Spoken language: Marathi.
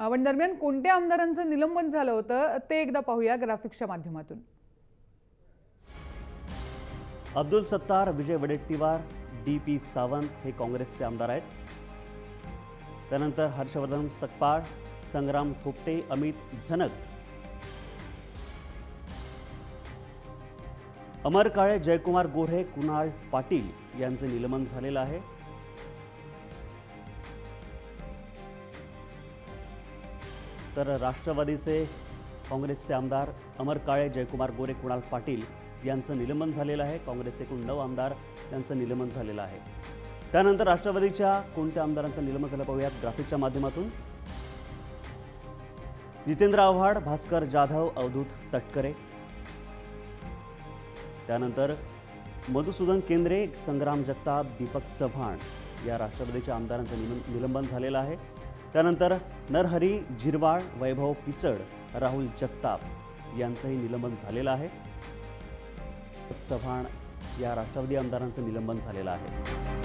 पण दरम्यान कोणत्या आमदारांचं निलंबन झालं होतं ते एकदा पाहूया ग्राफिक्सच्या माध्यमातून। अब्दुल सत्तार, विजय वडेट्टीवार, DP सावंत हे काँग्रेसचे आमदार आहेत। त्यानंतर हर्षवर्धन सकपाळ, संग्राम थोपटे, अमित झनक, अमर काळे, जयकुमार गोरे, कुणाल पाटील यांचे निलंबन झालेलं आहे। तर राष्ट्रवादीचे काँग्रेसचे आमदार अमर काळे, जयकुमार गोरे, कुणाल पाटील यांचं निलंबन झालेलं आहे। काँग्रेसचे एकूण 9 आमदार यांचं निलंबन झालेलं आहे। त्यानंतर राष्ट्रवादीच्या कोणत्या आमदारांचं निलंबन झालं पाहूयात ग्राफिकच्या माध्यमातून। जितेंद्र आव्हाड, भास्कर जाधव, अवधूत तटकरे, त्यानंतर मधुसूदन केंद्रे, संग्राम जगताप, दीपक चव्हाण या राष्ट्रवादीच्या आमदारांचं निलंबन झालेलं आहे। त्यानंतर नरहरी झिरवाळ, वैभव पिचड, राहुल जगताप यांचंही निलंबन झालेलं आहे। चव्हाण या राष्ट्रवादी आमदारांचं निलंबन झालेलं आहे।